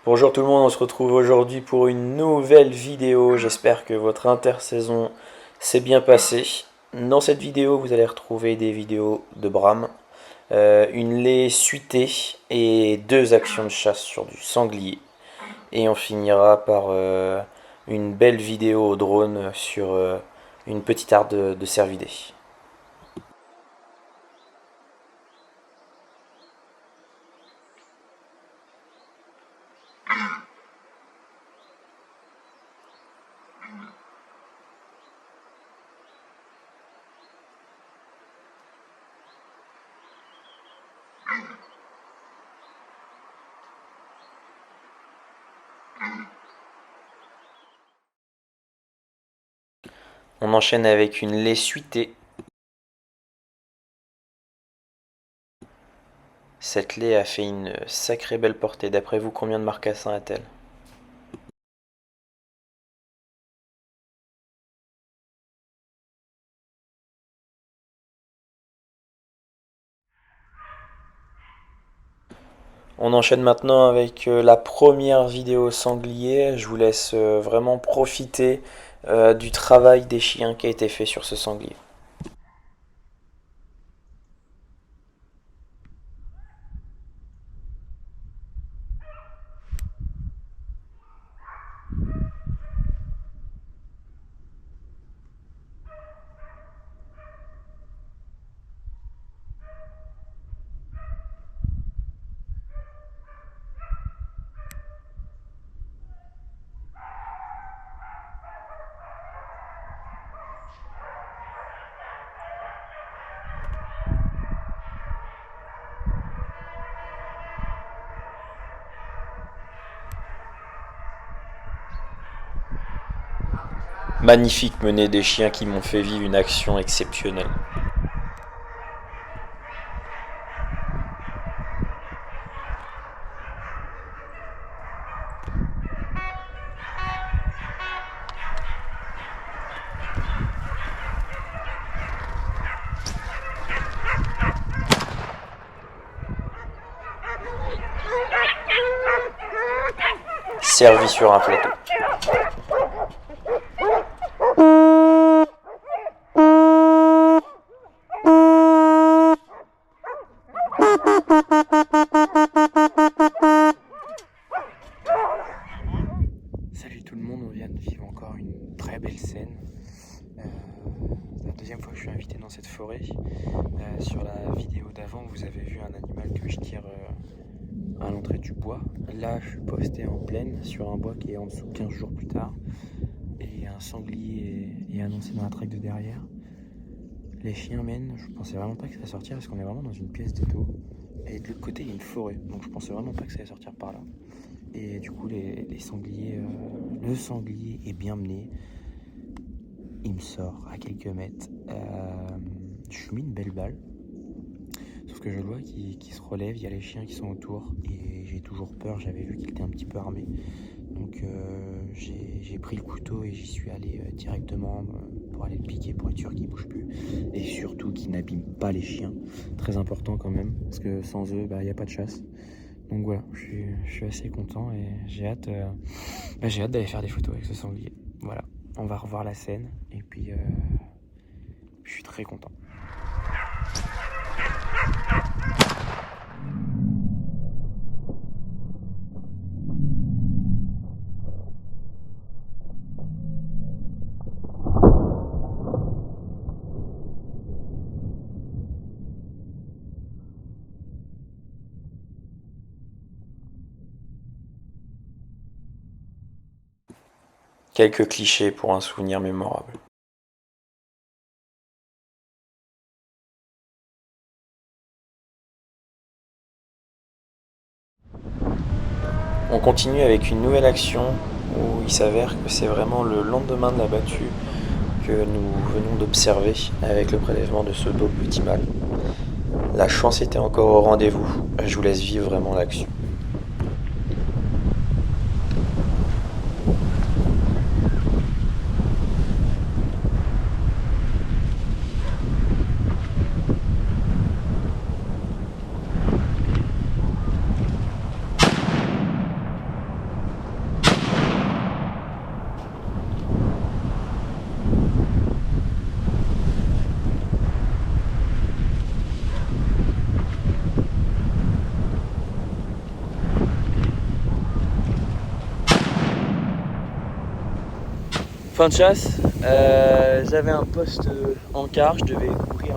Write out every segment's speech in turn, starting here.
Bonjour tout le monde, on se retrouve aujourd'hui pour une nouvelle vidéo. J'espère que votre intersaison s'est bien passée. Dans cette vidéo, vous allez retrouver des vidéos de Bram, une lait suitée et deux actions de chasse sur du sanglier. Et on finira par une belle vidéo au drone sur une petite arde de cervidés. On enchaîne avec une lait suitée. Cette lait a fait une sacrée belle portée. D'après vous, combien de marcassins a-t-elle? On enchaîne maintenant avec la première vidéo sanglier. Je vous laisse vraiment profiter du travail des chiens qui a été fait sur ce sanglier. Magnifique menée des chiens qui m'ont fait vivre une action exceptionnelle. Servi sur un plateau. Salut tout le monde, on vient de vivre encore une très belle scène. C'est la deuxième fois que je suis invité dans cette forêt. Sur la vidéo d'avant, vous avez vu un animal que je tire à l'entrée du bois. Là, je suis posté en plaine sur un bois qui est en dessous 15 jours plus tard. Et un sanglier est annoncé dans la traque de derrière. Les chiens mènent, je pensais vraiment pas que ça allait sortir parce qu'on est vraiment dans une pièce d'étau. Et de l'autre côté, il y a une forêt, donc je pensais vraiment pas que ça allait sortir par là. Et du coup, les sangliers, le sanglier est bien mené. Il me sort à quelques mètres. Je lui mets une belle balle. Sauf que je le vois qui se relève, il y a les chiens qui sont autour. Et j'ai toujours peur, j'avais vu qu'il était un petit peu armé. Donc j'ai pris le couteau et j'y suis allé directement pour aller le piquer pour être sûr qu'il bouge plus. Et surtout qu'il n'abîme pas les chiens. Très important quand même, parce que sans eux, il n'y a pas de chasse. Donc voilà, je suis assez content et j'ai hâte d'aller faire des photos avec ce sanglier. Voilà, on va revoir la scène et puis je suis très content. Quelques clichés pour un souvenir mémorable. On continue avec une nouvelle action où il s'avère que c'est vraiment le lendemain de la battue que nous venons d'observer avec le prélèvement de ce beau petit mâle. La chance était encore au rendez-vous. Je vous laisse vivre vraiment l'action. fin de chasse, j'avais un poste en quart, je devais couvrir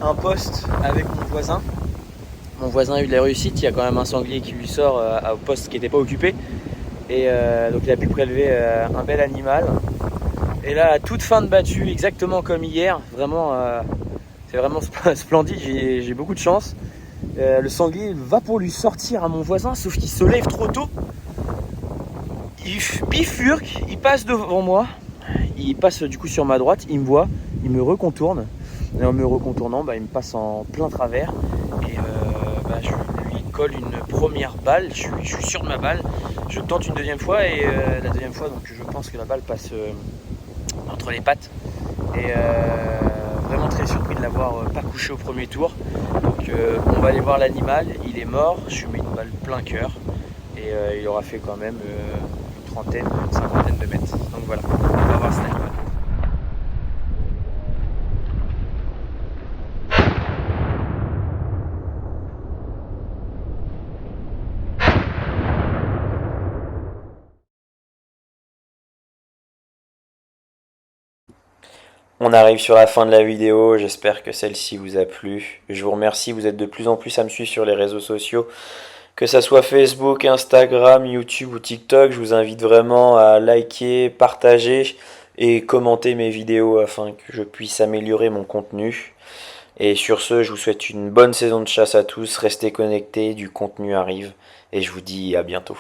un poste avec mon voisin. Mon voisin a eu de la réussite, il y a quand même un sanglier qui lui sort au poste qui n'était pas occupé. Et donc il a pu prélever un bel animal. Et là, à toute fin de battue, exactement comme hier, vraiment, c'est vraiment splendide, j'ai beaucoup de chance. Le sanglier va pour lui sortir à mon voisin, sauf qu'il se lève trop tôt. Il bifurque, il passe devant moi, il passe du coup sur ma droite, il me voit, il me recontourne. Et en me recontournant, il me passe en plein travers. Et je lui colle une première balle, je suis sûr de ma balle. Je tente une deuxième fois et la deuxième fois, donc je pense que la balle passe entre les pattes. Et vraiment très surpris de l'avoir pas couché au premier tour. Donc on va aller voir l'animal, il est mort, je lui mets une balle plein cœur. Et il aura fait quand même une trentaine, une cinquantaine de mètres. Donc voilà, on va voir cet animal. On arrive sur la fin de la vidéo, j'espère que celle-ci vous a plu. Je vous remercie, vous êtes de plus en plus à me suivre sur les réseaux sociaux, que ça soit Facebook, Instagram, YouTube ou TikTok. Je vous invite vraiment à liker, partager et commenter mes vidéos afin que je puisse améliorer mon contenu. Et sur ce, je vous souhaite une bonne saison de chasse à tous, restez connectés, du contenu arrive et je vous dis à bientôt.